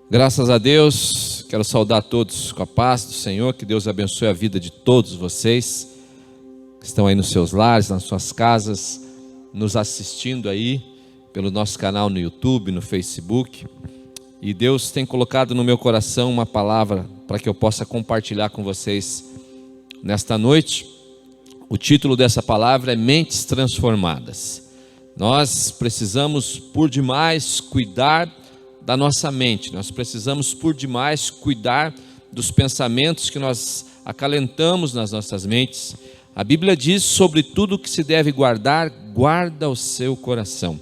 Graças a Deus, quero saudar todos com a paz do Senhor, que Deus abençoe a vida de todos vocês que estão aí nos seus lares, nas suas casas, nos assistindo aí pelo nosso canal no YouTube, no Facebook. E Deus tem colocado no meu coração uma palavra para que eu possa compartilhar com vocês nesta noite. O título dessa palavra é Mentes Transformadas. Nós precisamos por demais cuidar da nossa mente, nós precisamos por demais cuidar dos pensamentos que nós acalentamos nas nossas mentes. A Bíblia diz: sobre tudo que se deve guardar, guarda o seu coração.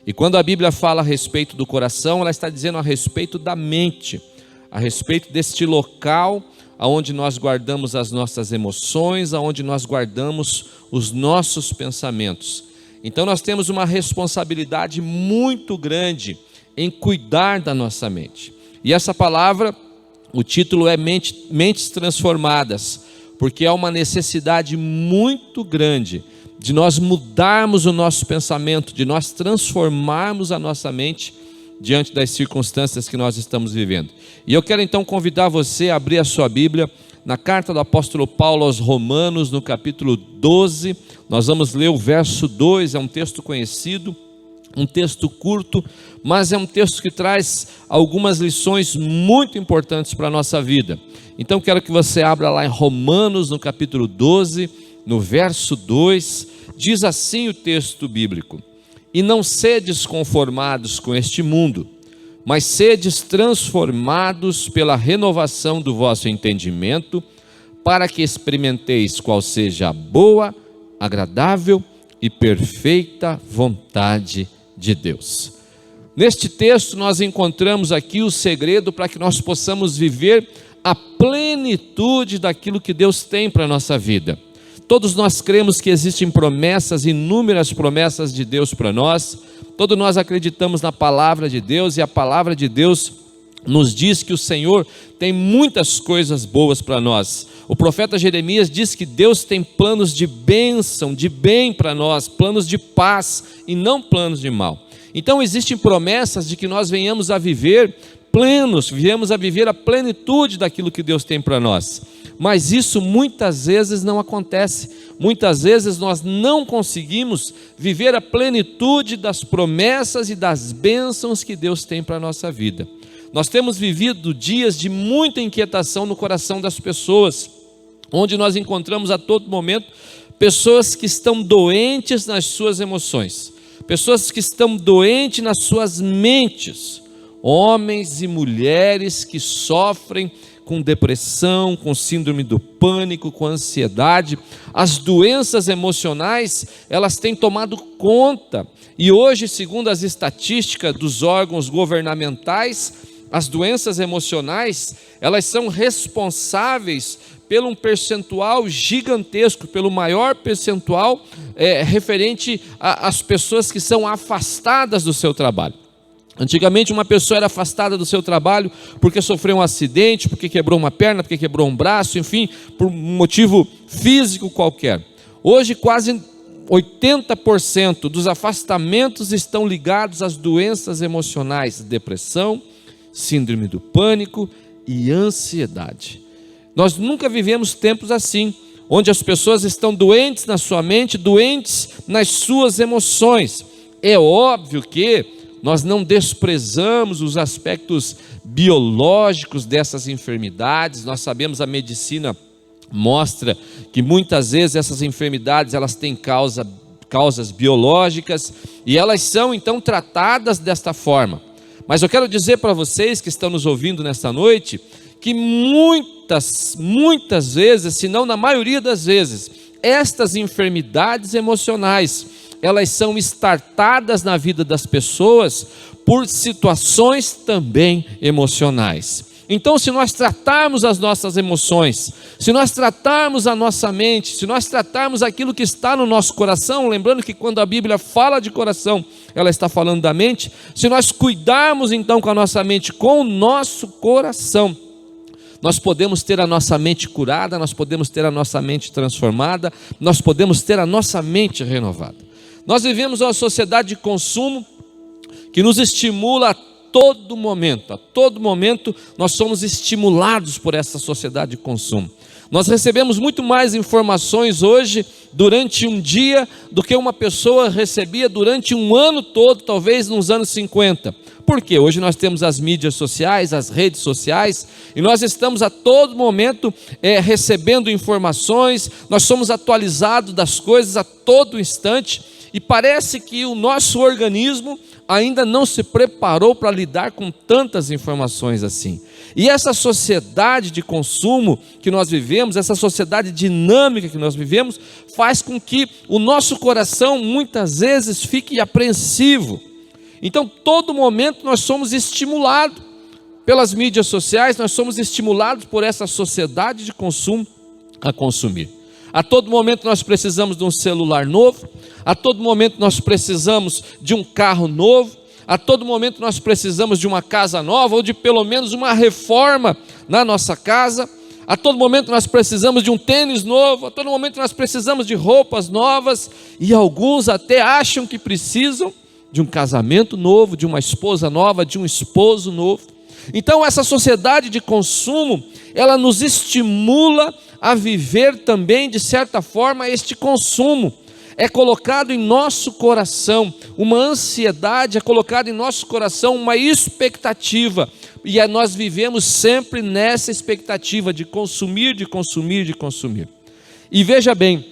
E quando a Bíblia fala a respeito do coração, ela está dizendo a respeito da mente, a respeito deste local onde nós guardamos as nossas emoções, onde nós guardamos os nossos pensamentos. Então nós temos uma responsabilidade muito grande em cuidar da nossa mente. E essa palavra, o título é Mentes Transformadas, porque é uma necessidade muito grande de nós mudarmos o nosso pensamento, de nós transformarmos a nossa mente diante das circunstâncias que nós estamos vivendo. E eu quero então convidar você a abrir a sua Bíblia na carta do apóstolo Paulo aos Romanos, no capítulo 12, nós vamos ler o verso 2, é um texto conhecido, um texto curto, mas é um texto que traz algumas lições muito importantes para a nossa vida. Então quero que você abra lá em Romanos, no capítulo 12, no verso 2, diz assim o texto bíblico: e não sedes conformados com este mundo, mas sedes transformados pela renovação do vosso entendimento, para que experimenteis qual seja a boa, agradável e perfeita vontade de Deus. Neste texto nós encontramos aqui o segredo para que nós possamos viver a plenitude daquilo que Deus tem para a nossa vida. Todos nós cremos que existem promessas, inúmeras promessas de Deus para nós. Todos nós acreditamos na palavra de Deus, e a palavra de Deus nos diz que o Senhor tem muitas coisas boas para nós. O profeta Jeremias diz que Deus tem planos de bênção, de bem para nós, planos de paz e não planos de mal. Então existem promessas de que nós venhamos a viver plenos, venhamos a viver a plenitude daquilo que Deus tem para nós. Mas isso muitas vezes não acontece. Muitas vezes nós não conseguimos viver a plenitude das promessas e das bênçãos que Deus tem para a nossa vida. Nós temos vivido dias de muita inquietação no coração das pessoas, onde nós encontramos a todo momento pessoas que estão doentes nas suas emoções, pessoas que estão doentes nas suas mentes, homens e mulheres que sofrem com depressão, com síndrome do pânico, com ansiedade. As doenças emocionais, elas têm tomado conta, e hoje, segundo as estatísticas dos órgãos governamentais, as doenças emocionais, elas são responsáveis pelo um percentual gigantesco, pelo maior percentual referente às pessoas que são afastadas do seu trabalho. Antigamente uma pessoa era afastada do seu trabalho porque sofreu um acidente, porque quebrou uma perna, porque quebrou um braço, enfim, por um motivo físico qualquer. Hoje quase 80% dos afastamentos estão ligados às doenças emocionais, depressão, síndrome do pânico e ansiedade. Nós nunca vivemos tempos assim, onde as pessoas estão doentes na sua mente, doentes nas suas emoções. É óbvio que nós não desprezamos os aspectos biológicos dessas enfermidades. Nós sabemos, a medicina mostra que muitas vezes essas enfermidades elas têm causas biológicas, e elas são então tratadas desta forma. Mas eu quero dizer para vocês que estão nos ouvindo nesta noite, que muitas vezes, se não na maioria das vezes, estas enfermidades emocionais, elas são startadas na vida das pessoas por situações também emocionais. Então, se nós tratarmos as nossas emoções, se nós tratarmos a nossa mente, se nós tratarmos aquilo que está no nosso coração, lembrando que quando a Bíblia fala de coração, ela está falando da mente, se nós cuidarmos então com a nossa mente, com o nosso coração, nós podemos ter a nossa mente curada, nós podemos ter a nossa mente transformada, nós podemos ter a nossa mente renovada. Nós vivemos uma sociedade de consumo que nos estimula a todo momento nós somos estimulados por essa sociedade de consumo. Nós recebemos muito mais informações hoje durante um dia do que uma pessoa recebia durante um ano todo, talvez nos anos 50. Por quê? Hoje nós temos as mídias sociais, as redes sociais, e nós estamos a todo momento recebendo informações, nós somos atualizados das coisas a todo instante, e parece que o nosso organismo ainda não se preparou para lidar com tantas informações assim. E essa sociedade de consumo que nós vivemos, essa sociedade dinâmica que nós vivemos, faz com que o nosso coração muitas vezes fique apreensivo. Então, todo momento nós somos estimulados pelas mídias sociais, nós somos estimulados por essa sociedade de consumo a consumir. A todo momento nós precisamos de um celular novo, a todo momento nós precisamos de um carro novo, a todo momento nós precisamos de uma casa nova ou de pelo menos uma reforma na nossa casa, a todo momento nós precisamos de um tênis novo, a todo momento nós precisamos de roupas novas, e alguns até acham que precisam de um casamento novo, de uma esposa nova, de um esposo novo. Então essa sociedade de consumo, ela nos estimula a viver também de certa forma este consumo. É colocado em nosso coração uma ansiedade, é colocado em nosso coração uma expectativa, e nós vivemos sempre nessa expectativa de consumir, de consumir, de consumir. E veja bem,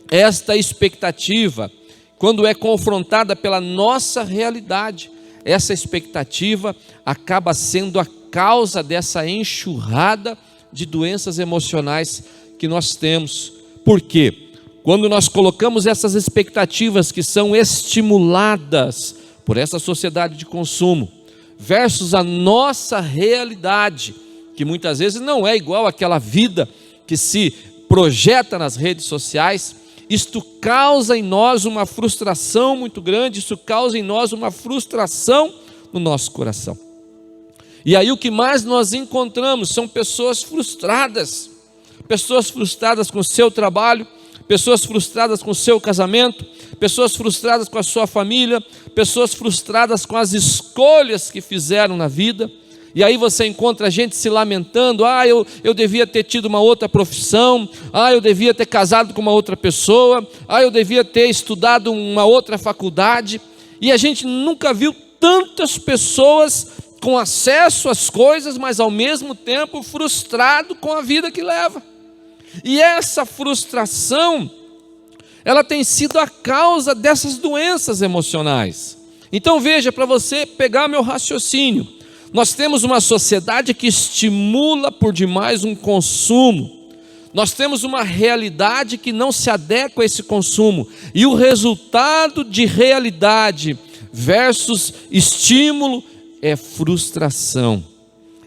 esta expectativa, quando é confrontada pela nossa realidade, essa expectativa acaba sendo a causa dessa enxurrada de doenças emocionais que nós temos. Por quê? Quando nós colocamos essas expectativas que são estimuladas por essa sociedade de consumo, versus a nossa realidade, que muitas vezes não é igual àquela vida que se projeta nas redes sociais, isto causa em nós uma frustração muito grande, isso causa em nós uma frustração no nosso coração. E aí o que mais nós encontramos são pessoas frustradas com o seu trabalho, pessoas frustradas com o seu casamento, pessoas frustradas com a sua família, pessoas frustradas com as escolhas que fizeram na vida. E aí você encontra gente se lamentando: eu devia ter tido uma outra profissão, eu devia ter casado com uma outra pessoa, eu devia ter estudado uma outra faculdade. E a gente nunca viu tantas pessoas com acesso às coisas, mas ao mesmo tempo frustrado com a vida que leva. E essa frustração, ela tem sido a causa dessas doenças emocionais. Então veja, para você pegar meu raciocínio, nós temos uma sociedade que estimula por demais um consumo. Nós temos uma realidade que não se adequa a esse consumo. E o resultado de realidade versus estímulo é frustração.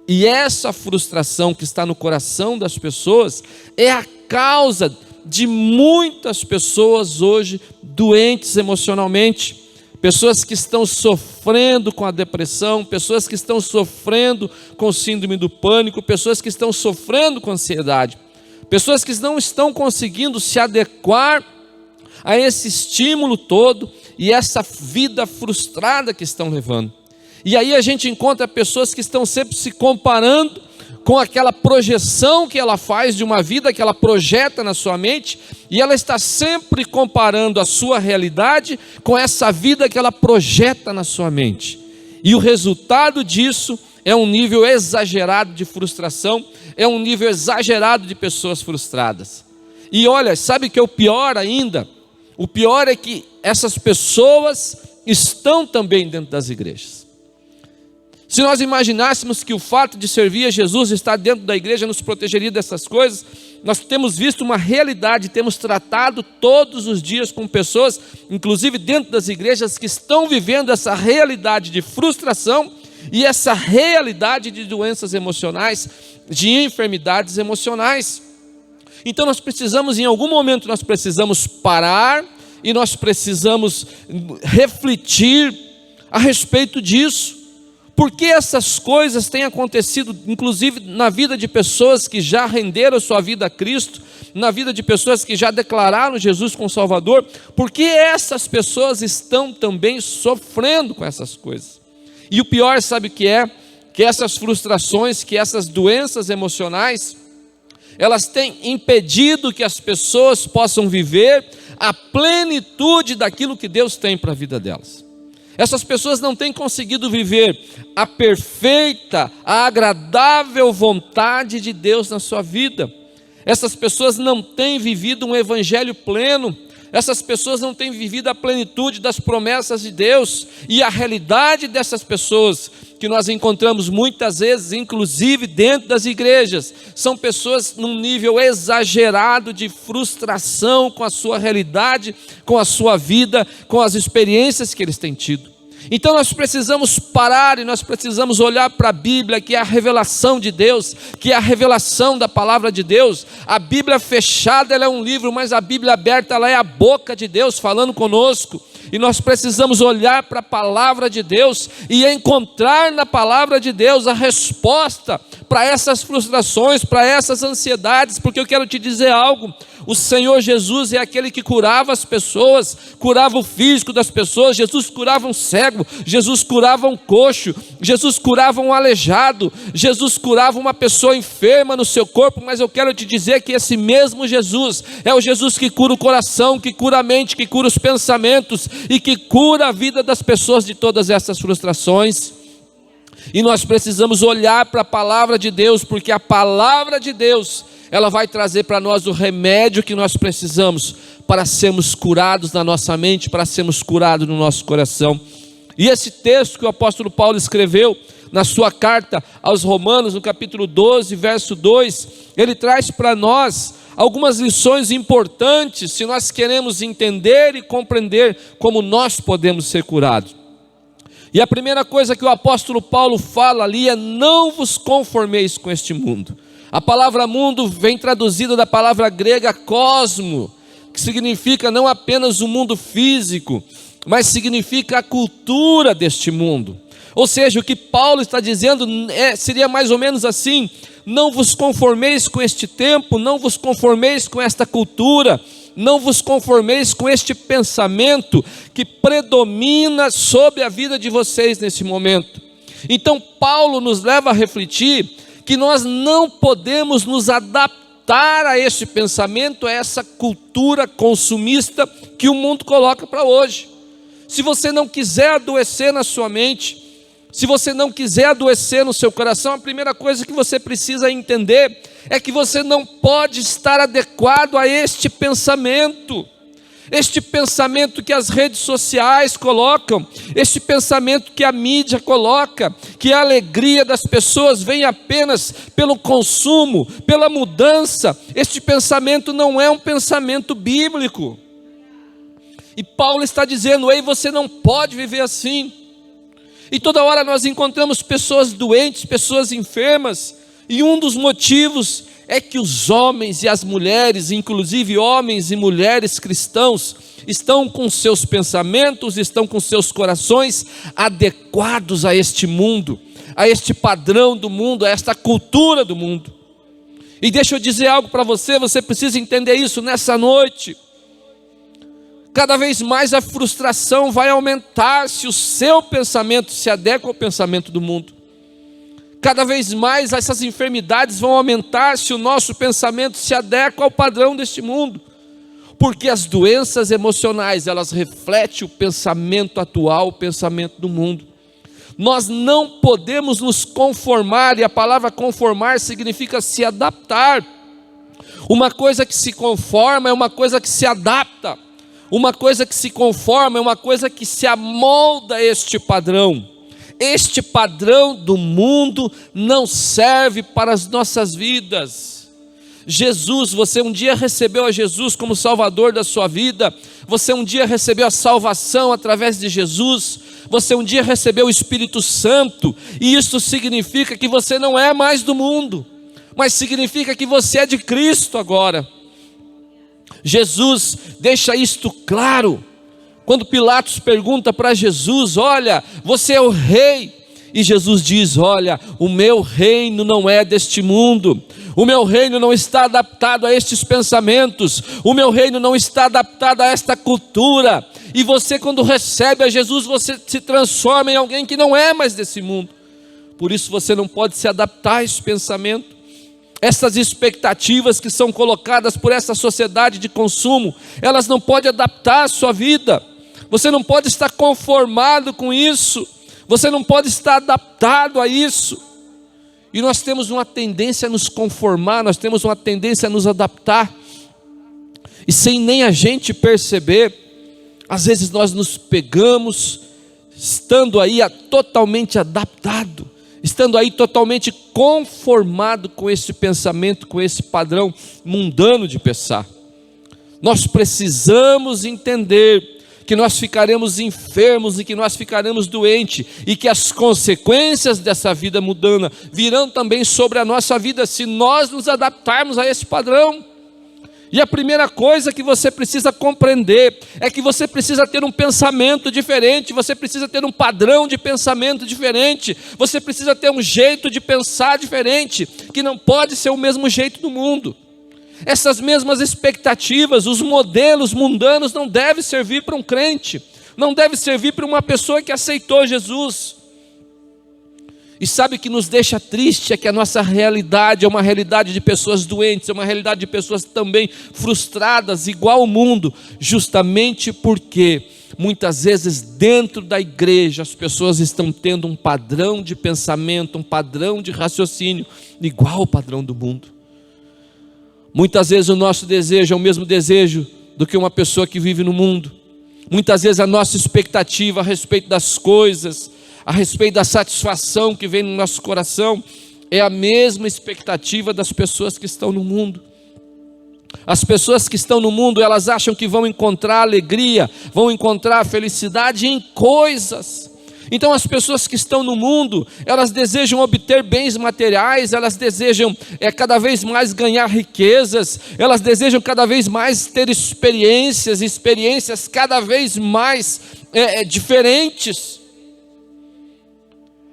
E essa frustração que está no coração das pessoas é a causa de muitas pessoas hoje doentes emocionalmente, pessoas que estão sofrendo com a depressão, pessoas que estão sofrendo com síndrome do pânico, pessoas que estão sofrendo com ansiedade, pessoas que não estão conseguindo se adequar a esse estímulo todo e essa vida frustrada que estão levando. E aí a gente encontra pessoas que estão sempre se comparando com aquela projeção que ela faz de uma vida que ela projeta na sua mente, e ela está sempre comparando a sua realidade com essa vida que ela projeta na sua mente. E o resultado disso é um nível exagerado de frustração, é um nível exagerado de pessoas frustradas. E olha, sabe o que é o pior ainda? O pior é que essas pessoas estão também dentro das igrejas. Se nós imaginássemos que o fato de servir a Jesus, estar dentro da igreja, nos protegeria dessas coisas, nós temos visto uma realidade, temos tratado todos os dias com pessoas, inclusive dentro das igrejas, que estão vivendo essa realidade de frustração e essa realidade de doenças emocionais, de enfermidades emocionais. Então nós precisamos, em algum momento, nós precisamos parar e nós precisamos refletir a respeito disso. Por que essas coisas têm acontecido, inclusive na vida de pessoas que já renderam sua vida a Cristo, na vida de pessoas que já declararam Jesus como Salvador? Por que essas pessoas estão também sofrendo com essas coisas? E o pior, sabe o que é? Que essas frustrações, que essas doenças emocionais, elas têm impedido que as pessoas possam viver a plenitude daquilo que Deus tem para a vida delas. Essas pessoas não têm conseguido viver a perfeita, a agradável vontade de Deus na sua vida. Essas pessoas não têm vivido um evangelho pleno. Essas pessoas não têm vivido a plenitude das promessas de Deus. E a realidade dessas pessoas, que nós encontramos muitas vezes, inclusive dentro das igrejas, são pessoas num nível exagerado de frustração com a sua realidade, com a sua vida, com as experiências que eles têm tido. Então nós precisamos parar e nós precisamos olhar para a Bíblia, que é a revelação de Deus, que é a revelação da palavra de Deus. A Bíblia fechada, ela é um livro, mas a Bíblia aberta, ela é a boca de Deus falando conosco. E nós precisamos olhar para a palavra de Deus e encontrar na palavra de Deus a resposta para essas frustrações, para essas ansiedades, porque eu quero te dizer algo: o Senhor Jesus é aquele que curava as pessoas, curava o físico das pessoas. Jesus curava um cego, Jesus curava um coxo, Jesus curava um aleijado, Jesus curava uma pessoa enferma no seu corpo. Mas eu quero te dizer que esse mesmo Jesus é o Jesus que cura o coração, que cura a mente, que cura os pensamentos e que cura a vida das pessoas de todas essas frustrações. E nós precisamos olhar para a palavra de Deus, porque a palavra de Deus, ela vai trazer para nós o remédio que nós precisamos para sermos curados na nossa mente, para sermos curados no nosso coração. E esse texto que o apóstolo Paulo escreveu na sua carta aos Romanos, no capítulo 12, verso 2, ele traz para nós algumas lições importantes, se nós queremos entender e compreender como nós podemos ser curados. E a primeira coisa que o apóstolo Paulo fala ali é: não vos conformeis com este mundo. A palavra mundo vem traduzida da palavra grega cosmo, que significa não apenas o mundo físico, mas significa a cultura deste mundo. Ou seja, o que Paulo está dizendo seria mais ou menos assim: não vos conformeis com este tempo, não vos conformeis com esta cultura, não vos conformeis com este pensamento que predomina sobre a vida de vocês nesse momento. Então Paulo nos leva a refletir que nós não podemos nos adaptar a este pensamento, a essa cultura consumista que o mundo coloca para hoje. Se você não quiser adoecer na sua mente, se você não quiser adoecer no seu coração, a primeira coisa que você precisa entender é que você não pode estar adequado a este pensamento que as redes sociais colocam, este pensamento que a mídia coloca, que a alegria das pessoas vem apenas pelo consumo, pela mudança. Este pensamento não é um pensamento bíblico. E Paulo está dizendo: ei, você não pode viver assim. E toda hora nós encontramos pessoas doentes, pessoas enfermas, e um dos motivos é que os homens e as mulheres, inclusive homens e mulheres cristãos, estão com seus pensamentos, estão com seus corações adequados a este mundo, a este padrão do mundo, a esta cultura do mundo. E deixa eu dizer algo para você, você precisa entender isso nessa noite. Cada vez mais a frustração vai aumentar se o seu pensamento se adequa ao pensamento do mundo. Cada vez mais essas enfermidades vão aumentar se o nosso pensamento se adequa ao padrão deste mundo. Porque as doenças emocionais, elas refletem o pensamento atual, o pensamento do mundo. Nós não podemos nos conformar, e a palavra conformar significa se adaptar. Uma coisa que se conforma é uma coisa que se adapta. Uma coisa que se conforma é uma coisa que se amolda a este padrão. Este padrão do mundo não serve para as nossas vidas. Jesus, você um dia recebeu a Jesus como Salvador da sua vida. Você um dia recebeu a salvação através de Jesus. Você um dia recebeu o Espírito Santo. E isso significa que você não é mais do mundo, mas significa que você é de Cristo agora. Jesus deixa isto claro quando Pilatos pergunta para Jesus: olha, você é o rei? E Jesus diz: olha, o meu reino não é deste mundo, o meu reino não está adaptado a estes pensamentos, o meu reino não está adaptado a esta cultura. E você, quando recebe a Jesus, você se transforma em alguém que não é mais desse mundo. Por isso você não pode se adaptar a esse pensamento. Essas expectativas que são colocadas por essa sociedade de consumo, elas não podem adaptar a sua vida. Você não pode estar conformado com isso. Você não pode estar adaptado a isso. E nós temos uma tendência a nos conformar, nós temos uma tendência a nos adaptar. E sem nem a gente perceber, às vezes nós nos pegamos, estando aí totalmente adaptado, estando aí totalmente conformado com esse pensamento, com esse padrão mundano de pensar. Nós precisamos entender que nós ficaremos enfermos e que nós ficaremos doentes, e que as consequências dessa vida mundana virão também sobre a nossa vida, se nós nos adaptarmos a esse padrão. E a primeira coisa que você precisa compreender é que você precisa ter um pensamento diferente, você precisa ter um padrão de pensamento diferente, você precisa ter um jeito de pensar diferente, que não pode ser o mesmo jeito do mundo. Essas mesmas expectativas, os modelos mundanos não devem servir para um crente, não deve servir para uma pessoa que aceitou Jesus. E sabe o que nos deixa triste? É que a nossa realidade é uma realidade de pessoas doentes, é uma realidade de pessoas também frustradas, igual ao mundo, justamente porque muitas vezes dentro da igreja as pessoas estão tendo um padrão de pensamento, um padrão de raciocínio igual ao padrão do mundo. Muitas vezes o nosso desejo é o mesmo desejo do que uma pessoa que vive no mundo. Muitas vezes a nossa expectativa a respeito das coisas, a respeito da satisfação que vem no nosso coração, é a mesma expectativa das pessoas que estão no mundo. As pessoas que estão no mundo, elas acham que vão encontrar alegria, vão encontrar felicidade em coisas. Então as pessoas que estão no mundo, elas desejam obter bens materiais, elas desejam cada vez mais ganhar riquezas, elas desejam cada vez mais ter experiências cada vez mais diferentes.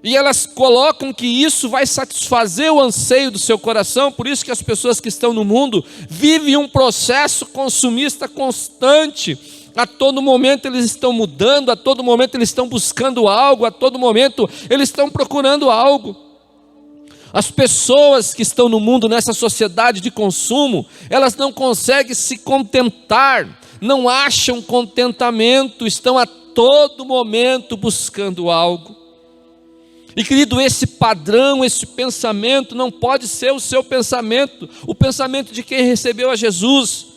E elas colocam que isso vai satisfazer o anseio do seu coração. Por isso que as pessoas que estão no mundo vivem um processo consumista constante. A todo momento eles estão mudando, a todo momento eles estão buscando algo, a todo momento eles estão procurando algo. As pessoas que estão no mundo, nessa sociedade de consumo, elas não conseguem se contentar, não acham contentamento, estão a todo momento buscando algo. E querido, esse padrão, esse pensamento não pode ser o seu pensamento, o pensamento de quem recebeu a Jesus.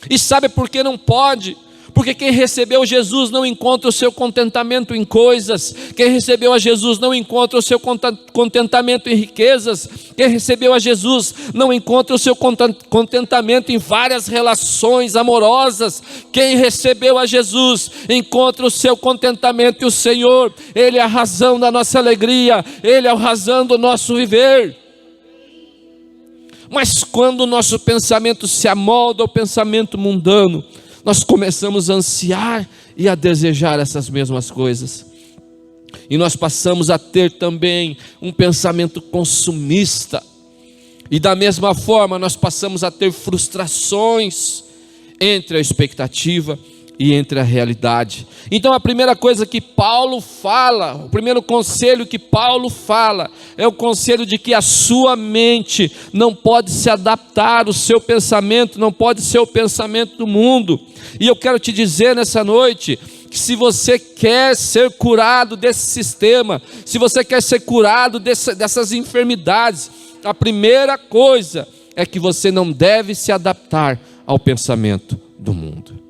E sabe por que não pode? Porque quem recebeu Jesus não encontra o seu contentamento em coisas. Quem recebeu a Jesus não encontra o seu contentamento em riquezas. Quem recebeu a Jesus não encontra o seu contentamento em várias relações amorosas. Quem recebeu a Jesus encontra o seu contentamento. E o Senhor, Ele é a razão da nossa alegria, Ele é a razão do nosso viver. Mas quando o nosso pensamento se amolda ao pensamento mundano, nós começamos a ansiar e a desejar essas mesmas coisas. E nós passamos a ter também um pensamento consumista. E da mesma forma nós passamos a ter frustrações entre a expectativa e entre a realidade. Então a primeira coisa que Paulo fala, o primeiro conselho que Paulo fala, é o conselho de que a sua mente não pode se adaptar, o seu pensamento não pode ser o pensamento do mundo. E eu quero te dizer nessa noite, que se você quer ser curado desse sistema, se você quer ser curado dessas enfermidades, a primeira coisa é que você não deve se adaptar ao pensamento do mundo.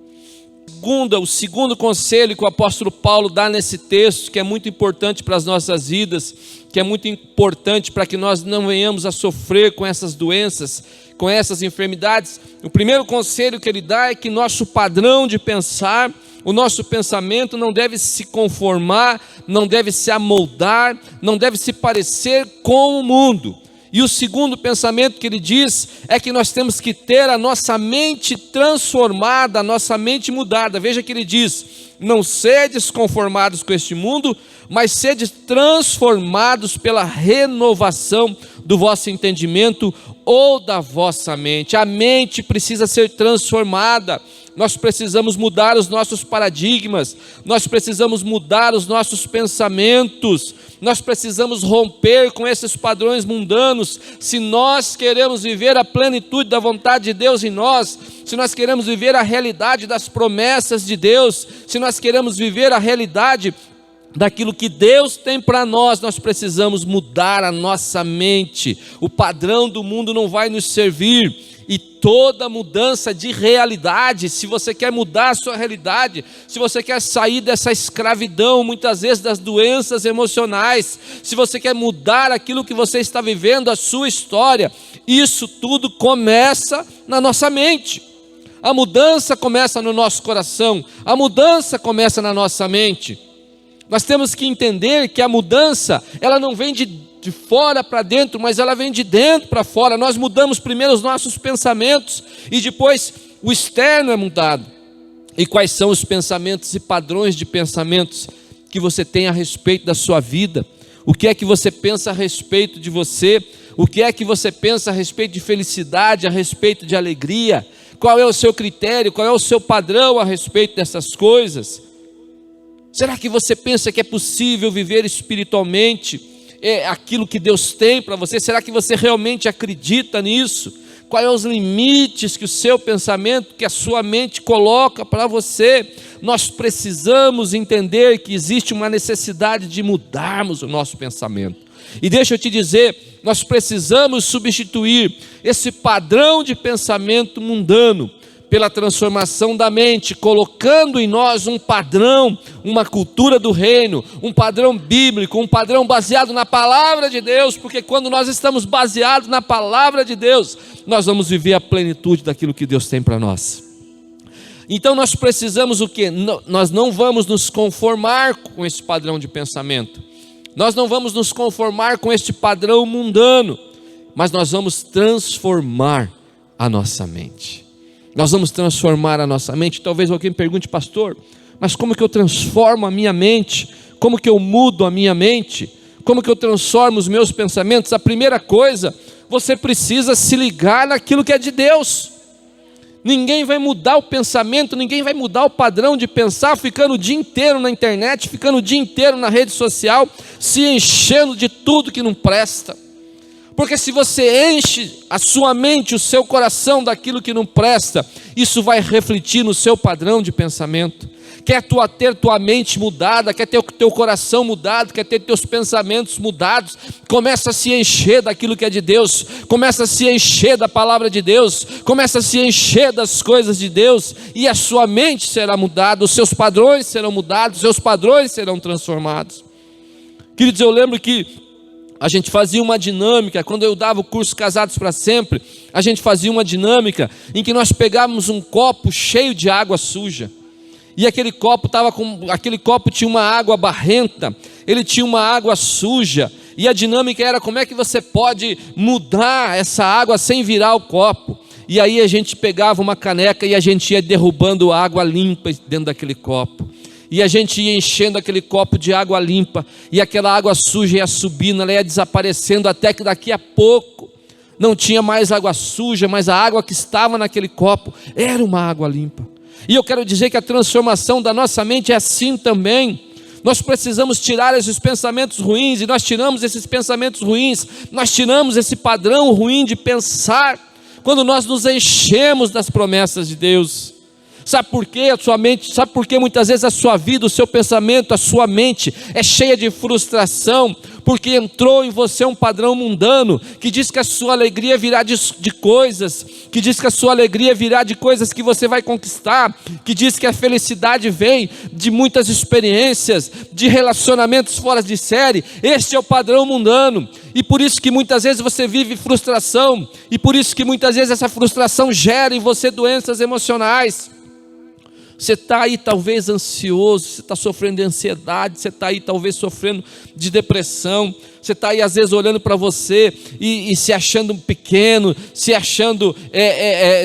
O segundo conselho que o apóstolo Paulo dá nesse texto, que é muito importante para as nossas vidas, que é muito importante para que nós não venhamos a sofrer com essas doenças, com essas enfermidades. O primeiro conselho que ele dá é que nosso padrão de pensar, o nosso pensamento não deve se conformar, não deve se amoldar, não deve se parecer com o mundo. E o segundo pensamento que ele diz é que nós temos que ter a nossa mente transformada, a nossa mente mudada. Veja que ele diz: não sedes conformados com este mundo, mas sede transformados pela renovação do vosso entendimento ou da vossa mente. A mente precisa ser transformada. Nós precisamos mudar os nossos paradigmas, nós precisamos mudar os nossos pensamentos, nós precisamos romper com esses padrões mundanos. Se nós queremos viver a plenitude da vontade de Deus em nós, se nós queremos viver a realidade das promessas de Deus, se nós queremos viver a realidade daquilo que Deus tem para nós, nós precisamos mudar a nossa mente. O padrão do mundo não vai nos servir. E toda mudança de realidade, se você quer mudar a sua realidade, se você quer sair dessa escravidão, muitas vezes das doenças emocionais, se você quer mudar aquilo que você está vivendo, a sua história, isso tudo começa na nossa mente. A mudança começa no nosso coração, a mudança começa na nossa mente. Nós temos que entender que a mudança, ela não vem de fora para dentro, mas ela vem de dentro para fora. Nós mudamos primeiro os nossos pensamentos e depois o externo é mudado. E quais são os pensamentos e padrões de pensamentos que você tem a respeito da sua vida? O que é que você pensa a respeito de você? O que é que você pensa a respeito de felicidade, a respeito de alegria? Qual é o seu critério? Qual é o seu padrão a respeito dessas coisas? Será que você pensa que é possível viver espiritualmente aquilo que Deus tem para você? Será que você realmente acredita nisso? Quais são os limites que o seu pensamento, que a sua mente coloca para você? Nós precisamos entender que existe uma necessidade de mudarmos o nosso pensamento. E deixa eu te dizer, nós precisamos substituir esse padrão de pensamento mundano pela transformação da mente, colocando em nós um padrão, uma cultura do reino, um padrão bíblico, um padrão baseado na palavra de Deus, porque quando nós estamos baseados na palavra de Deus, nós vamos viver a plenitude daquilo que Deus tem para nós. Então nós precisamos o quê? Nós não vamos nos conformar com esse padrão de pensamento, nós não vamos nos conformar com este padrão mundano, mas nós vamos transformar a nossa mente. Nós vamos transformar a nossa mente. Talvez alguém pergunte: pastor, mas como que eu transformo a minha mente? Como que eu mudo a minha mente? Como que eu transformo os meus pensamentos? A primeira coisa, você precisa se ligar naquilo que é de Deus. Ninguém vai mudar o pensamento, ninguém vai mudar o padrão de pensar ficando o dia inteiro na internet, ficando o dia inteiro na rede social, se enchendo de tudo que não presta. Porque se você enche a sua mente, o seu coração daquilo que não presta, isso vai refletir no seu padrão de pensamento. Quer ter tua mente mudada, quer ter o teu coração mudado, quer ter teus pensamentos mudados, começa a se encher daquilo que é de Deus, começa a se encher da palavra de Deus, começa a se encher das coisas de Deus, e a sua mente será mudada, os seus padrões serão mudados, os seus padrões serão transformados. Queridos, eu lembro que a gente fazia uma dinâmica, quando eu dava o curso Casados para Sempre, a gente fazia uma dinâmica em que nós pegávamos um copo cheio de água suja, e aquele copo tinha uma água barrenta, ele tinha uma água suja, e a dinâmica era: como é que você pode mudar essa água sem virar o copo? E aí a gente pegava uma caneca e a gente ia derrubando água limpa dentro daquele copo. E a gente ia enchendo aquele copo de água limpa, e aquela água suja ia subindo, ela ia desaparecendo, até que daqui a pouco não tinha mais água suja, mas a água que estava naquele copo era uma água limpa. E eu quero dizer que a transformação da nossa mente é assim também. Nós precisamos tirar esses pensamentos ruins, e nós tiramos esses pensamentos ruins, nós tiramos esse padrão ruim de pensar, quando nós nos enchemos das promessas de Deus. Sabe por quê? Sabe por que muitas vezes a sua vida, o seu pensamento, a sua mente é cheia de frustração? Porque entrou em você um padrão mundano que diz que a sua alegria virá de coisas, que diz que a sua alegria virá de coisas que você vai conquistar, que diz que a felicidade vem de muitas experiências, de relacionamentos fora de série. Este é o padrão mundano, e por isso que muitas vezes você vive frustração, e por isso que muitas vezes essa frustração gera em você doenças emocionais. Você está aí talvez ansioso, você está sofrendo de ansiedade, você está aí talvez sofrendo de depressão, você está aí às vezes olhando para você e se achando pequeno, se achando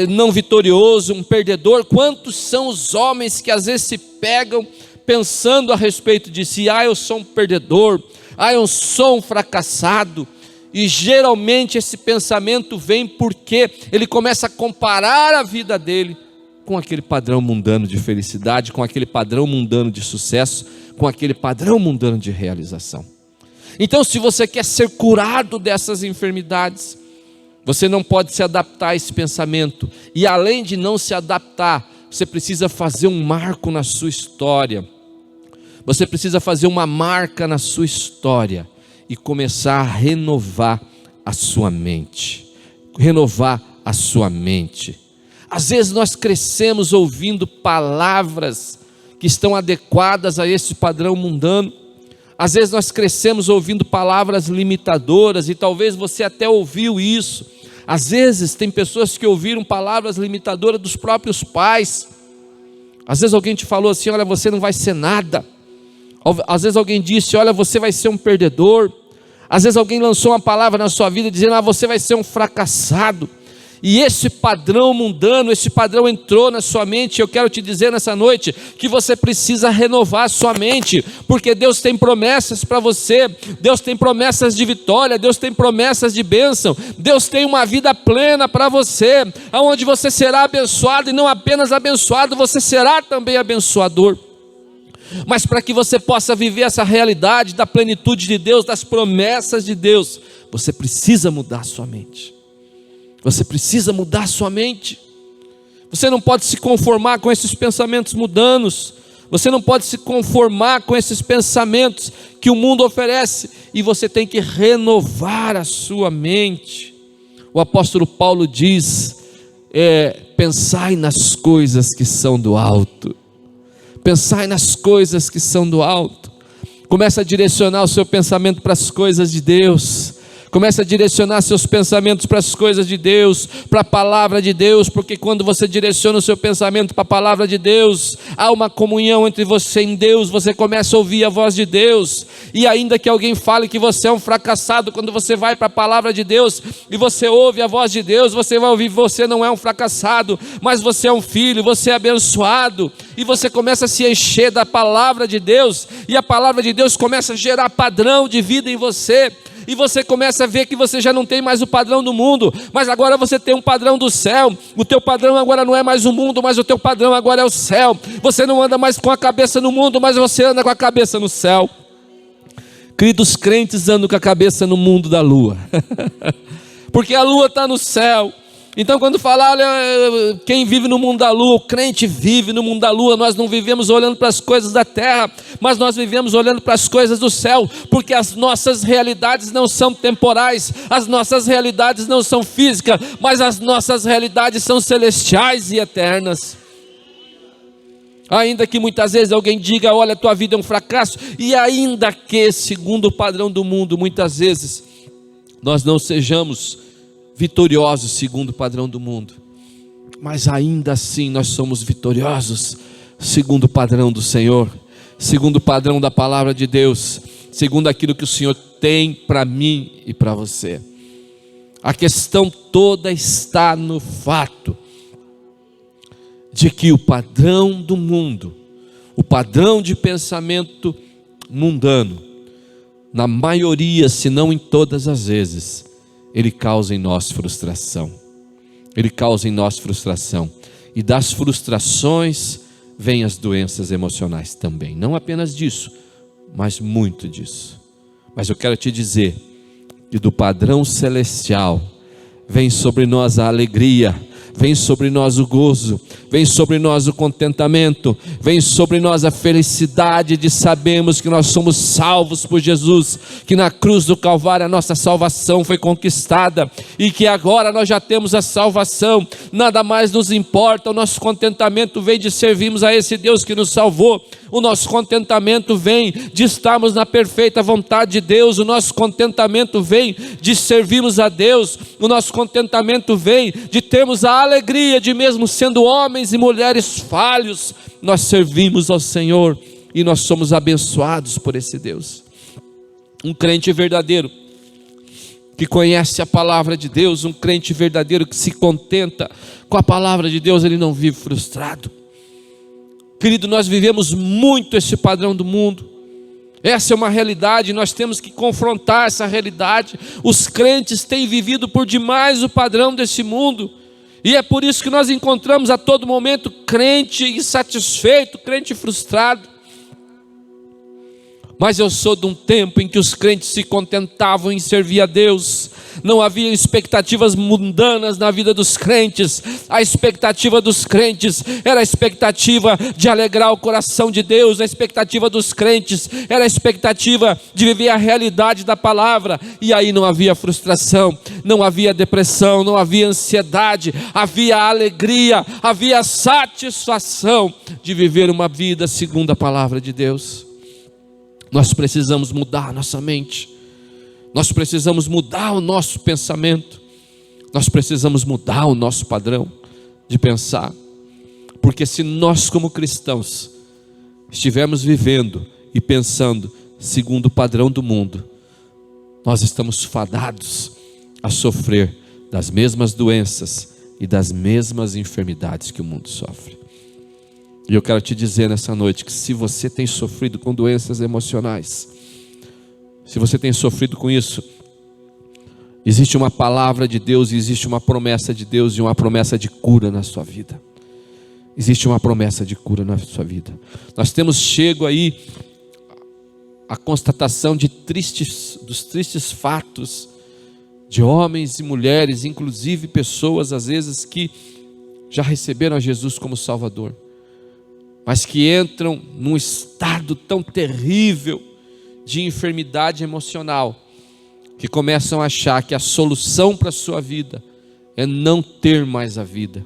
não vitorioso, um perdedor. Quantos são os homens que às vezes se pegam pensando a respeito de si: eu sou um perdedor, eu sou um fracassado. E geralmente esse pensamento vem porque ele começa a comparar a vida dele com aquele padrão mundano de felicidade, com aquele padrão mundano de sucesso, com aquele padrão mundano de realização. Então, se você quer ser curado dessas enfermidades, você não pode se adaptar a esse pensamento. E além de não se adaptar, você precisa fazer um marco na sua história. Você precisa fazer uma marca na sua história e começar a renovar a sua mente. Renovar a sua mente. Às vezes nós crescemos ouvindo palavras que estão adequadas a esse padrão mundano. Às vezes nós crescemos ouvindo palavras limitadoras, e talvez você até ouviu isso. Às vezes tem pessoas que ouviram palavras limitadoras dos próprios pais. Às vezes alguém te falou assim: olha, você não vai ser nada. Às vezes alguém disse: olha, você vai ser um perdedor. Às vezes alguém lançou uma palavra na sua vida dizendo: você vai ser um fracassado. E esse padrão mundano, esse padrão entrou na sua mente. Eu quero te dizer nessa noite que você precisa renovar a sua mente, porque Deus tem promessas para você. Deus tem promessas de vitória, Deus tem promessas de bênção. Deus tem uma vida plena para você, onde você será abençoado, e não apenas abençoado, você será também abençoador. Mas para que você possa viver essa realidade da plenitude de Deus, das promessas de Deus, você precisa mudar a sua mente. Você precisa mudar a sua mente. Você não pode se conformar com esses pensamentos mundanos. Você não pode se conformar com esses pensamentos que o mundo oferece. E você tem que renovar a sua mente. O apóstolo Paulo diz: pensai nas coisas que são do alto. Pensai nas coisas que são do alto. Comece a direcionar o seu pensamento para as coisas de Deus. Comece a direcionar seus pensamentos para as coisas de Deus, para a palavra de Deus, porque quando você direciona o seu pensamento para a palavra de Deus, há uma comunhão entre você e Deus. Você começa a ouvir a voz de Deus. E ainda que alguém fale que você é um fracassado, quando você vai para a palavra de Deus e você ouve a voz de Deus, você vai ouvir: você não é um fracassado, mas você é um filho, você é abençoado. E você começa a se encher da palavra de Deus, e a palavra de Deus começa a gerar padrão de vida em você. E você começa a ver que você já não tem mais o padrão do mundo, mas agora você tem um padrão do céu. O teu padrão agora não é mais o mundo, mas o teu padrão agora é o céu. Você não anda mais com a cabeça no mundo, mas você anda com a cabeça no céu. Queridos, crentes andam com a cabeça no mundo da lua, porque a lua está no céu. Então quando falar, olha, quem vive no mundo da lua, o crente vive no mundo da lua. Nós não vivemos olhando para as coisas da terra, mas nós vivemos olhando para as coisas do céu, porque as nossas realidades não são temporais, as nossas realidades não são físicas, mas as nossas realidades são celestiais e eternas. Ainda que muitas vezes alguém diga: olha, tua vida é um fracasso, e ainda que, segundo o padrão do mundo, muitas vezes nós não sejamos vitoriosos segundo o padrão do mundo, mas ainda assim nós somos vitoriosos segundo o padrão do Senhor, segundo o padrão da palavra de Deus, segundo aquilo que o Senhor tem para mim e para você. A questão toda está no fato de que o padrão do mundo, o padrão de pensamento mundano, na maioria, se não em todas as vezes, ele causa em nós frustração. Ele causa em nós frustração. E das frustrações vêm as doenças emocionais também. Não apenas disso, mas muito disso. Mas eu quero te dizer que do padrão celestial vem sobre nós a alegria, vem sobre nós o gozo, vem sobre nós o contentamento, vem sobre nós a felicidade de sabermos que nós somos salvos por Jesus, que na cruz do Calvário a nossa salvação foi conquistada, e que agora nós já temos a salvação, nada mais nos importa. O nosso contentamento vem de servirmos a esse Deus que nos salvou. O nosso contentamento vem de estarmos na perfeita vontade de Deus. O nosso contentamento vem de servirmos a Deus. O nosso contentamento vem de termos a alegria de, mesmo sendo homens e mulheres falhos, nós servimos ao Senhor e nós somos abençoados por esse Deus. Um crente verdadeiro que conhece a palavra de Deus, um crente verdadeiro que se contenta com a palavra de Deus, ele não vive frustrado. Querido, nós vivemos muito esse padrão do mundo. Essa é uma realidade, nós temos que confrontar essa realidade. Os crentes têm vivido por demais o padrão desse mundo. E é por isso que nós encontramos a todo momento crente insatisfeito, crente frustrado. Mas eu sou de um tempo em que os crentes se contentavam em servir a Deus. Não havia expectativas mundanas na vida dos crentes. A expectativa dos crentes era a expectativa de alegrar o coração de Deus. A expectativa dos crentes era a expectativa de viver a realidade da palavra. E aí não havia frustração, não havia depressão, não havia ansiedade. Havia alegria, havia satisfação de viver uma vida segundo a palavra de Deus. Nós precisamos mudar a nossa mente, nós precisamos mudar o nosso pensamento, nós precisamos mudar o nosso padrão de pensar, porque se nós como cristãos estivermos vivendo e pensando segundo o padrão do mundo, nós estamos fadados a sofrer das mesmas doenças e das mesmas enfermidades que o mundo sofre. E eu quero te dizer nessa noite que se você tem sofrido com doenças emocionais, se você tem sofrido com isso, existe uma palavra de Deus, existe uma promessa de Deus e uma promessa de cura na sua vida. Existe uma promessa de cura na sua vida. Nós temos chego aí a constatação dos tristes fatos de homens e mulheres, inclusive pessoas às vezes que já receberam a Jesus como Salvador, mas que entram num estado tão terrível de enfermidade emocional, que começam a achar que a solução para a sua vida é não ter mais a vida.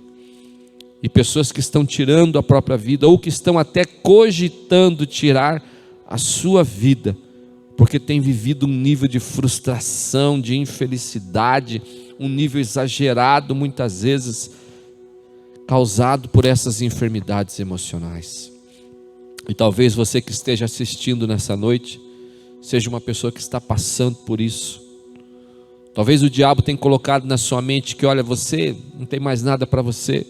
E pessoas que estão tirando a própria vida, ou que estão até cogitando tirar a sua vida, porque têm vivido um nível de frustração, de infelicidade, um nível exagerado muitas vezes, causado por essas enfermidades emocionais. E talvez você que esteja assistindo nessa noite seja uma pessoa que está passando por isso. Talvez o diabo tenha colocado na sua mente que, olha, você não tem mais nada para você.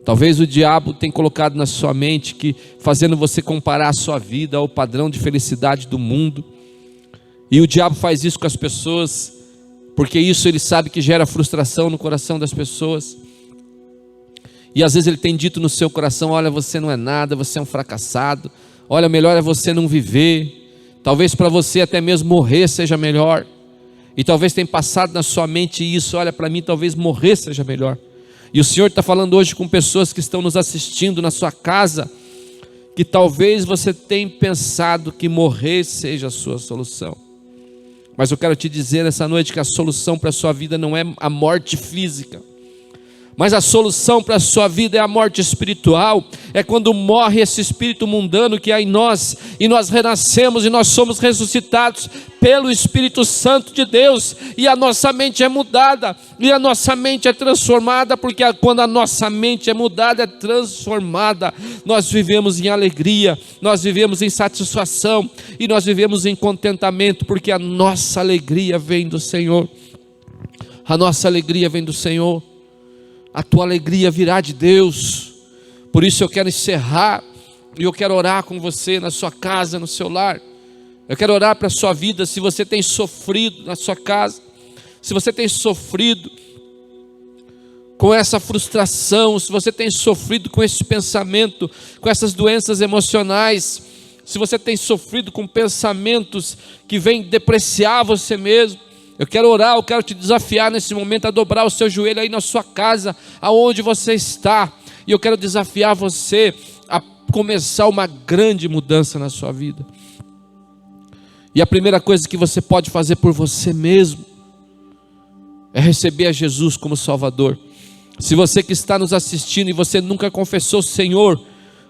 Talvez o diabo tenha colocado na sua mente que, fazendo você comparar a sua vida ao padrão de felicidade do mundo. E o diabo faz isso com as pessoas, porque isso ele sabe que gera frustração no coração das pessoas. E às vezes ele tem dito no seu coração, olha, você não é nada, você é um fracassado, olha, melhor é você não viver, talvez para você até mesmo morrer seja melhor. E talvez tenha passado na sua mente isso, olha, para mim talvez morrer seja melhor. E o Senhor está falando hoje com pessoas que estão nos assistindo na sua casa, que talvez você tenha pensado que morrer seja a sua solução. Mas eu quero te dizer nessa noite que a solução para a sua vida não é a morte física, mas a solução para a sua vida é a morte espiritual. É quando morre esse espírito mundano que há em nós, e nós renascemos e nós somos ressuscitados pelo Espírito Santo de Deus, e a nossa mente é mudada, e a nossa mente é transformada, porque quando a nossa mente é mudada, é transformada, nós vivemos em alegria, nós vivemos em satisfação, e nós vivemos em contentamento, porque a nossa alegria vem do Senhor. A nossa alegria vem do Senhor. A tua alegria virá de Deus. Por isso eu quero encerrar, e eu quero orar com você na sua casa, no seu lar. Eu quero orar para a sua vida. Se você tem sofrido na sua casa, se você tem sofrido com essa frustração, se você tem sofrido com esse pensamento, com essas doenças emocionais, se você tem sofrido com pensamentos que vêm depreciar você mesmo, eu quero orar, eu quero te desafiar nesse momento a dobrar o seu joelho aí na sua casa, aonde você está. E eu quero desafiar você a começar uma grande mudança na sua vida. E a primeira coisa que você pode fazer por você mesmo é receber a Jesus como Salvador. Se você que está nos assistindo e você nunca confessou o Senhor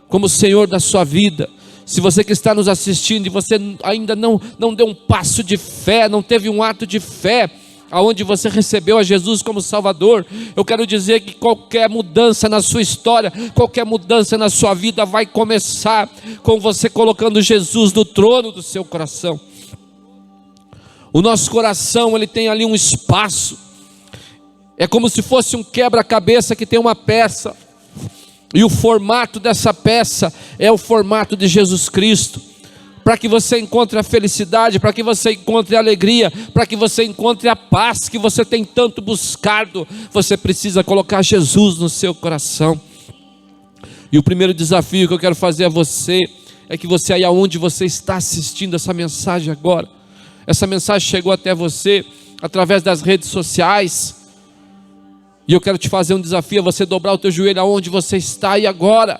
como Senhor da sua vida, se você que está nos assistindo e você ainda não deu um passo de fé, não teve um ato de fé, aonde você recebeu a Jesus como Salvador, eu quero dizer que qualquer mudança na sua história, qualquer mudança na sua vida vai começar com você colocando Jesus no trono do seu coração. O nosso coração, ele tem ali um espaço, é como se fosse um quebra-cabeça que tem uma peça, E o formato dessa peça é o formato de Jesus Cristo. Para que você encontre a felicidade, para que você encontre a alegria, para que você encontre a paz que você tem tanto buscado, você precisa colocar Jesus no seu coração. E o primeiro desafio que eu quero fazer a você é que você aí aonde você está assistindo essa mensagem agora, essa mensagem chegou até você através das redes sociais, e eu quero te fazer um desafio, você dobrar o teu joelho aonde você está aí agora,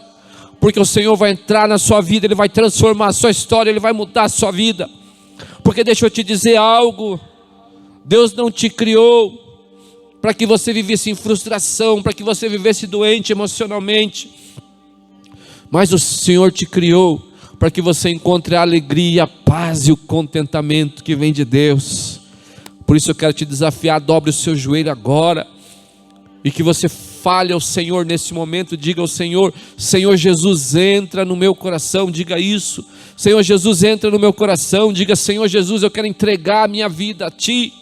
porque o Senhor vai entrar na sua vida, Ele vai transformar a sua história, Ele vai mudar a sua vida. Porque deixa eu te dizer algo, Deus não te criou para que você vivesse em frustração, para que você vivesse doente emocionalmente, mas o Senhor te criou para que você encontre a alegria, a paz e o contentamento que vem de Deus. Por isso eu quero te desafiar, dobre o seu joelho agora, e que você fale ao Senhor nesse momento, diga ao Senhor: Senhor Jesus, entra no meu coração, diga isso. Senhor Jesus, entra no meu coração, diga: Senhor Jesus, eu quero entregar a minha vida a Ti,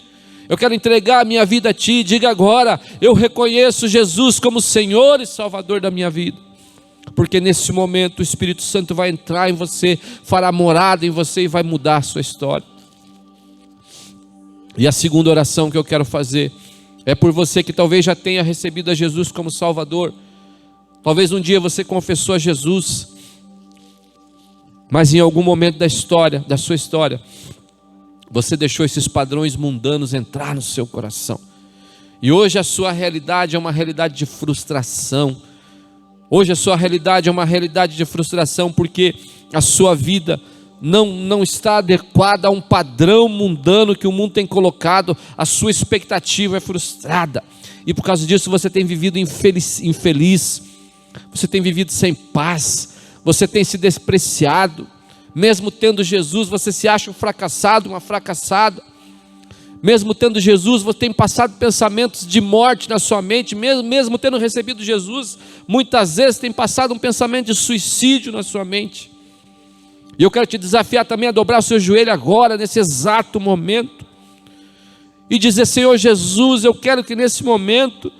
eu quero entregar a minha vida a Ti. Diga agora: eu reconheço Jesus como Senhor e Salvador da minha vida. Porque nesse momento o Espírito Santo vai entrar em você, fará morada em você e vai mudar a sua história. E a segunda oração que eu quero fazer é por você que talvez já tenha recebido a Jesus como Salvador. Talvez um dia você confessou a Jesus, mas em algum momento da sua história, você deixou esses padrões mundanos entrar no seu coração. E hoje a sua realidade é uma realidade de frustração. Hoje a sua realidade é uma realidade de frustração, porque a sua vida não está adequada a um padrão mundano que o mundo tem colocado. A sua expectativa é frustrada, e por causa disso você tem vivido infeliz, você tem vivido sem paz, você tem se despreciado. Mesmo tendo Jesus, você se acha um fracassado, uma fracassada. Mesmo tendo Jesus, você tem passado pensamentos de morte na sua mente. Mesmo tendo recebido Jesus, muitas vezes tem passado um pensamento de suicídio na sua mente. E eu quero te desafiar também a dobrar o seu joelho agora, nesse exato momento, e dizer: Senhor Jesus, eu quero que nesse momento,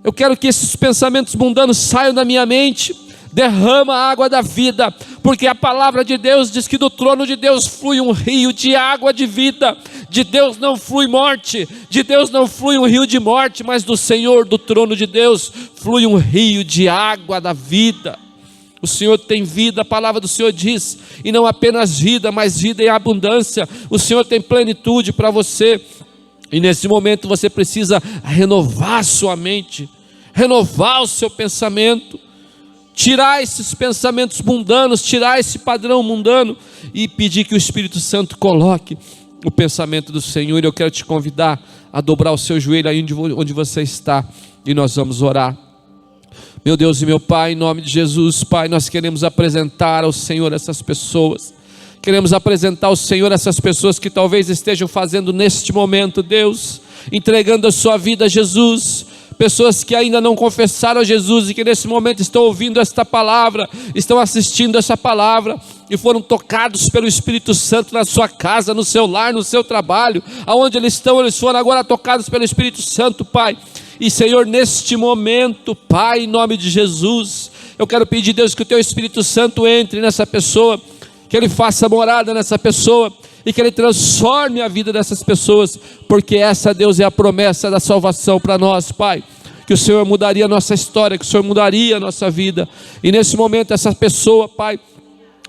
eu quero que esses pensamentos mundanos saiam da minha mente. Derrama a água da vida, porque a palavra de Deus diz que do trono de Deus flui um rio de água de vida. De Deus não flui morte, de Deus não flui um rio de morte, mas do Senhor, do trono de Deus, flui um rio de água da vida. O Senhor tem vida, a palavra do Senhor diz, e não apenas vida, mas vida em abundância. O Senhor tem plenitude para você, e nesse momento você precisa renovar a sua mente, renovar o seu pensamento, tirar esses pensamentos mundanos, tirar esse padrão mundano e pedir que o Espírito Santo coloque o pensamento do Senhor. Eu quero te convidar a dobrar o seu joelho aí onde você está, e nós vamos orar. Meu Deus e meu Pai, em nome de Jesus, Pai, nós queremos apresentar ao Senhor essas pessoas. Queremos apresentar ao Senhor essas pessoas que talvez estejam fazendo neste momento, Deus, entregando a sua vida a Jesus. Pessoas que ainda não confessaram a Jesus e que nesse momento estão ouvindo esta palavra, estão assistindo essa palavra e foram tocados pelo Espírito Santo na sua casa, no seu lar, no seu trabalho, aonde eles estão, eles foram agora tocados pelo Espírito Santo, Pai. E Senhor, neste momento, Pai, em nome de Jesus, eu quero pedir, Deus, que o Teu Espírito Santo entre nessa pessoa, que Ele faça morada nessa pessoa, e que Ele transforme a vida dessas pessoas, porque essa, Deus, é a promessa da salvação para nós, Pai. Que o Senhor mudaria a nossa história, que o Senhor mudaria a nossa vida. E nesse momento, essa pessoa, Pai,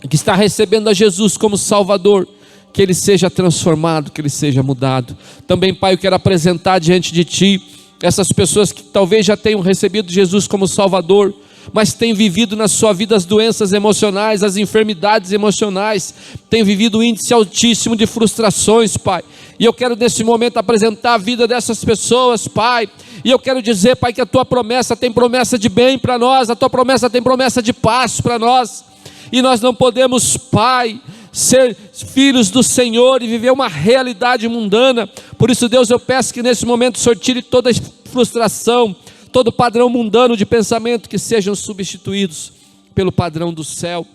que está recebendo a Jesus como Salvador, que ele seja transformado, que ele seja mudado. Também, Pai, eu quero apresentar diante de Ti essas pessoas que talvez já tenham recebido Jesus como Salvador, mas têm vivido na sua vida as doenças emocionais, as enfermidades emocionais, têm vivido um índice altíssimo de frustrações, Pai. E eu quero nesse momento apresentar a vida dessas pessoas, Pai. E eu quero dizer, Pai, que a Tua promessa tem promessa de bem para nós, a Tua promessa tem promessa de paz para nós. E nós não podemos, Pai, ser filhos do Senhor e viver uma realidade mundana. Por isso, Deus, eu peço que nesse momento o Senhor tire toda frustração, todo padrão mundano de pensamento, que sejam substituídos pelo padrão do céu,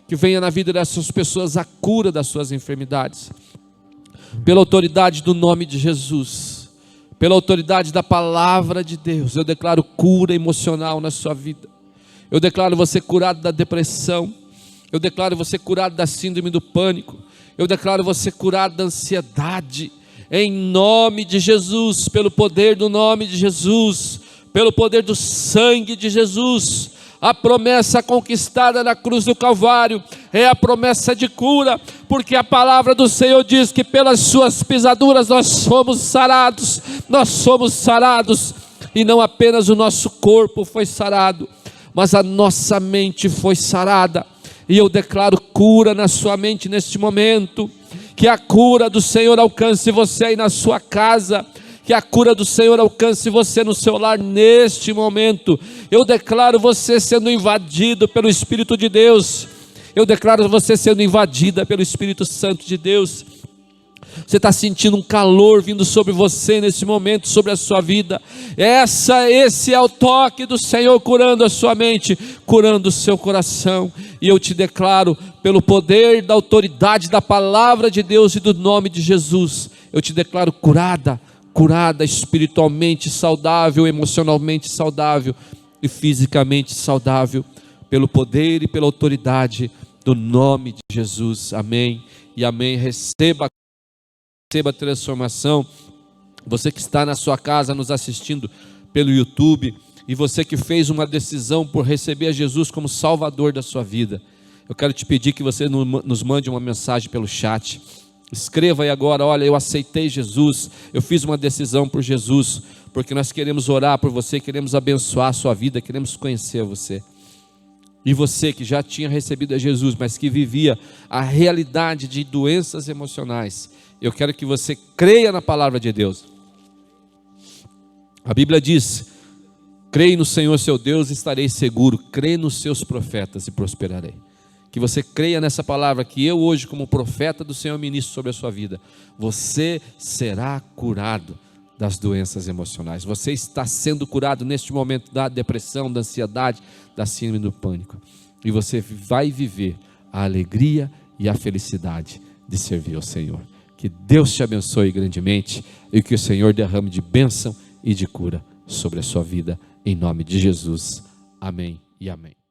que venha na vida dessas pessoas a cura das suas enfermidades. Pela autoridade do nome de Jesus, pela autoridade da palavra de Deus, eu declaro cura emocional na sua vida. Eu declaro você curado da depressão. Eu declaro você curado da síndrome do pânico. Eu declaro você curado da ansiedade. Em nome de Jesus, pelo poder do nome de Jesus, pelo poder do sangue de Jesus. A promessa conquistada na cruz do Calvário é a promessa de cura, porque a palavra do Senhor diz que pelas suas pisaduras nós fomos sarados. Nós somos sarados, e não apenas o nosso corpo foi sarado, mas a nossa mente foi sarada. E eu declaro cura na sua mente neste momento. Que a cura do Senhor alcance você aí na sua casa. Que a cura do Senhor alcance você no seu lar neste momento. Eu declaro você sendo invadido pelo Espírito de Deus. Eu declaro você sendo invadida pelo Espírito Santo de Deus. Você está sentindo um calor vindo sobre você nesse momento, sobre a sua vida. Esse é o toque do Senhor curando a sua mente, curando o seu coração. E eu te declaro, pelo poder da autoridade da palavra de Deus e do nome de Jesus, eu te declaro curada espiritualmente saudável, emocionalmente saudável e fisicamente saudável, pelo poder e pela autoridade do nome de Jesus. Amém e amém. Receba a transformação. Você que está na sua casa nos assistindo pelo YouTube, e você que fez uma decisão por receber a Jesus como Salvador da sua vida, eu quero te pedir que você nos mande uma mensagem pelo chat. Escreva aí agora: olha, eu aceitei Jesus, eu fiz uma decisão por Jesus, porque nós queremos orar por você, queremos abençoar a sua vida, queremos conhecer você. E você que já tinha recebido a Jesus, mas que vivia a realidade de doenças emocionais, eu quero que você creia na palavra de Deus. A Bíblia diz: creia no Senhor seu Deus e estarei seguro, creia nos seus profetas e prosperarei. Que você creia nessa palavra, que eu hoje, como profeta do Senhor, ministro sobre a sua vida. Você será curado das doenças emocionais. Você está sendo curado neste momento da depressão, da ansiedade, da síndrome do pânico. E você vai viver a alegria e a felicidade de servir ao Senhor. Que Deus te abençoe grandemente e que o Senhor derrame de bênção e de cura sobre a sua vida, em nome de Jesus. Amém e amém.